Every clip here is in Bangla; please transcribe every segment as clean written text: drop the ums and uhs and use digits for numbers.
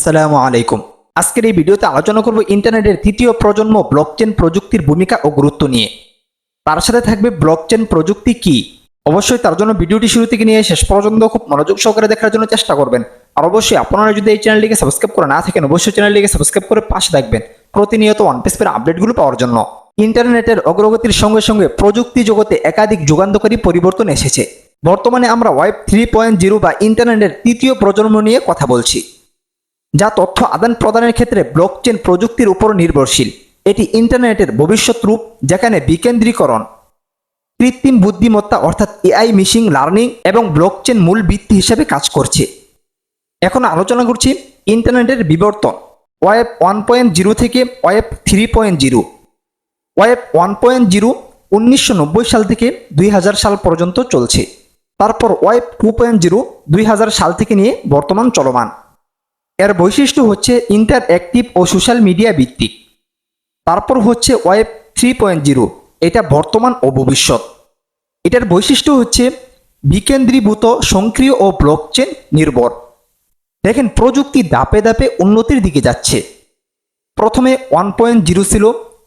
আসসালামু আলাইকুম। আজকের এই ভিডিওতে আলোচনা করব ইন্টারনেটের তৃতীয় প্রজন্ম ব্লকচেন প্রযুক্তির ভূমিকা ও গুরুত্ব নিয়ে। তার সাথে থাকবে ব্লকচেন প্রযুক্তি কি। অবশ্যই তার জন্য ভিডিওটি শুরু থেকে নিয়ে শেষ পর্যন্ত খুব মনোযোগ সহকারে দেখার জন্য চেষ্টা করবেন। আর অবশ্যই আপনারা যদি এই চ্যানেলটিকে সাবস্ক্রাইব করে না থাকেন, অবশ্যই চ্যানেলটিকে সাবস্ক্রাইব করে পাশে থাকবেন প্রতিনিয়ত ওয়ানপিসের আপডেটগুলো পাওয়ার জন্য। ইন্টারনেটের অগ্রগতির সঙ্গে সঙ্গে প্রযুক্তি জগতে একাধিক যুগান্তকারী পরিবর্তন এসেছে। বর্তমানে আমরা ওয়েব 3.0 বা ইন্টারনেটের তৃতীয় প্রজন্ম নিয়ে কথা বলছি, যা তথ্য আদান প্রদানের ক্ষেত্রে ব্লকচেন প্রযুক্তির উপর নির্ভরশীল। এটি ইন্টারনেটের ভবিষ্যৎ রূপ, যেখানে বিকেন্দ্রীকরণ, কৃত্রিম বুদ্ধিমত্তা অর্থাৎ এআই, মেশিন লার্নিং এবং ব্লকচেন মূল ভিত্তি হিসেবে কাজ করছে। এখন আলোচনা করছি ইন্টারনেটের বিবর্তন ওয়েব 1.0 থেকে ওয়েব 3.0। ওয়েব 1.0 1990 সাল থেকে 2000 সাল পর্যন্ত চলছে। তারপর ওয়েব 2.0 2000 সাল থেকে নিয়ে বর্তমান চলমান। এর বৈশিষ্ট্য হচ্ছে ইন্টারঅ্যাক্টিভ ও সোশ্যাল মিডিয়া ভিত্তিক। তারপর হচ্ছে ওয়েব 3.0, এটা বর্তমান ও ভবিষ্যৎ। এটার বৈশিষ্ট্য হচ্ছে বিকেন্দ্রীভূত, সক্রিয় ও ব্লকচেন নির্ভর। দেখেন, প্রযুক্তি ধাপে ধাপে উন্নতির দিকে যাচ্ছে। প্রথমে 1.0 ছিল,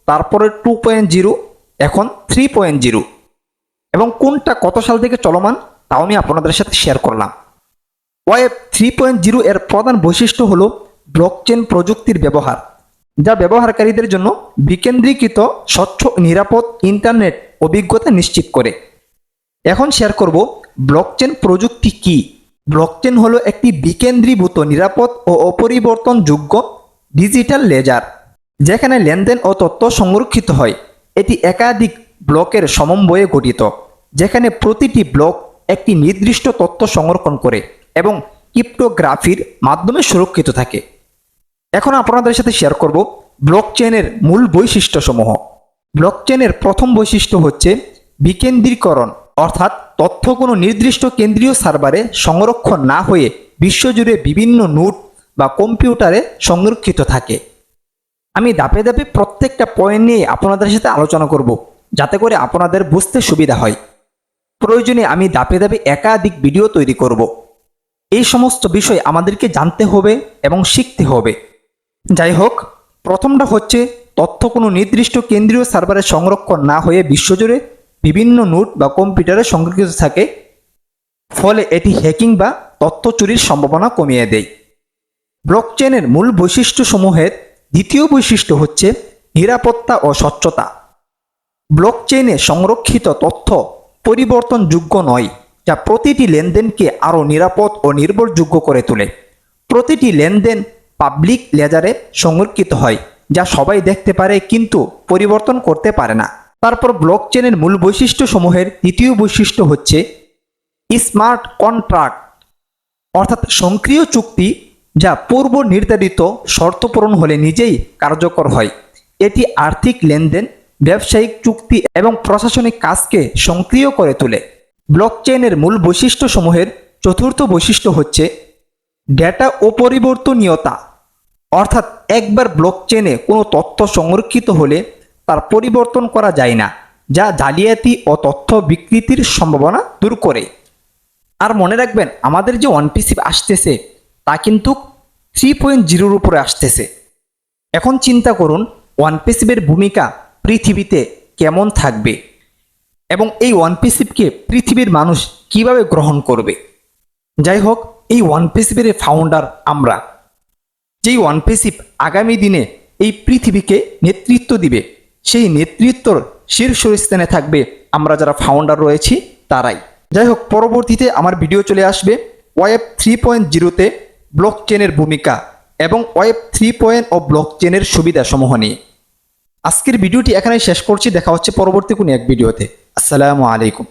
তারপরে 2.0, এখন 3.0। এবং কোনটা কত সাল থেকে চলমান তাও আমি আপনাদের সাথে শেয়ার করলাম। ওয়েব 3.0 এর প্রধান বৈশিষ্ট্য হলো ব্লকচেন প্রযুক্তির ব্যবহার, যা ব্যবহারকারীদের জন্য বিকেন্দ্রীকৃত, স্বচ্ছ, নিরাপদ ইন্টারনেট অভিজ্ঞতা নিশ্চিত করে। এখন শেয়ার করব ব্লকচেন প্রযুক্তি কি। ব্লকচেন হলো একটি বিকেন্দ্রীভূত, নিরাপদ ও অপরিবর্তনযোগ্য ডিজিটাল লেজার, যেখানে লেনদেন ও তথ্য সংরক্ষিত হয়। এটি একাধিক ব্লকের সমন্বয়ে গঠিত, যেখানে প্রতিটি ব্লক একটি নির্দিষ্ট তথ্য সংরক্ষণ করে এবং ক্রিপ্টোগ্রাফির মাধ্যমে সুরক্ষিত থাকে। এখন আপনাদের সাথে শেয়ার করব ব্লকচেনের মূল বৈশিষ্ট্যসমূহ। ব্লকচেনের প্রথম বৈশিষ্ট্য হচ্ছে বিকেন্দ্রীকরণ, অর্থাৎ তথ্য কোনো নির্দিষ্ট কেন্দ্রীয় সার্ভারে সংরক্ষণ না হয়ে বিশ্বজুড়ে বিভিন্ন নোড বা কম্পিউটারে সংরক্ষিত থাকে। আমি ধাপে ধাপে প্রত্যেকটা পয়েন্ট নিয়ে আপনাদের সাথে আলোচনা করব, যাতে করে আপনাদের বুঝতে সুবিধা হয়। প্রয়োজনে আমি ধাপে ধাপে একাধিক ভিডিও তৈরি করব। এই সমস্ত বিষয় আমাদেরকে জানতে হবে এবং শিখতে হবে। যাই হোক, প্রথমটা হচ্ছে তথ্য কোনো নির্দিষ্ট কেন্দ্রীয় সার্ভারে সংরক্ষণ না হয়ে বিশ্বজুড়ে বিভিন্ন নোড বা কম্পিউটারে সংরক্ষিত থাকে, ফলে এটি হ্যাকিং বা তথ্য চুরির সম্ভাবনা কমিয়ে দেয়। ব্লকচেনের মূল বৈশিষ্ট্যসমূহের দ্বিতীয় বৈশিষ্ট্য হচ্ছে নিরাপত্তা ও স্বচ্ছতা। ব্লকচেনে সংরক্ষিত তথ্য পরিবর্তনযোগ্য নয়, যা প্রতিটি লেনদেনকে আরও নিরাপদ ও নির্ভরযোগ্য করে তোলে। প্রতিটি লেনদেন পাবলিক লেজারে সংরক্ষিত হয়, যা সবাই দেখতে পারে কিন্তু পরিবর্তন করতে পারে না। তারপর ব্লকচেনের মূল বৈশিষ্ট্যসমূহের তৃতীয় বৈশিষ্ট্য হচ্ছে স্মার্ট কন্ট্রাক্ট, অর্থাৎ সক্রিয় চুক্তি, যা পূর্ব নির্ধারিত শর্ত পূরণ হলে নিজেই কার্যকর হয়। এটি আর্থিক লেনদেন, ব্যবসায়িক চুক্তি এবং প্রশাসনিক কাজকে সক্রিয় করে তোলে। ব্লকচেনের মূল বৈশিষ্ট্যসমূহের চতুর্থ বৈশিষ্ট্য হচ্ছে ডেটা অপরিবর্তনীয়তা, অর্থাৎ একবার ব্লকচেনে কোনো তথ্য সংরক্ষিত হলে তার পরিবর্তন করা যায় না, যা জালিয়াতি ও তথ্য বিকৃতির সম্ভাবনা দূর করে। আর মনে রাখবেন, আমাদের যে ওয়ানপিসি আসতেছে তা কিন্তু 3.0 উপরে আসতেছে। এখন চিন্তা করুন ওয়ানপিসির ভূমিকা পৃথিবীতে কেমন থাকবে এবং এই ওয়ানপিসিকে পৃথিবীর মানুষ কিভাবে গ্রহণ করবে। যাই হোক, এই ওয়ানপিসির ফাউন্ডার আমরা, যেই ওয়ানপিসি আগামী দিনে এই পৃথিবীকে নেতৃত্ব দিবে, সেই নেতৃত্বর শীর্ষস্থানে থাকবে আমরা যারা ফাউন্ডার রয়েছি তারাই। যাই হোক, পরবর্তীতে আমার ভিডিও চলে আসবে ওয়েব 3.0-তে ব্লকচেনের ভূমিকা এবং ওয়েব 3.0 ব্লকচেনের সুবিধাসমূহ নিয়ে। আজকের ভিডিওটি এখানে শেষ করছি। দেখা হচ্ছে পরবর্তী কোনো এক ভিডিওতে। আসসালামু আলাইকুম।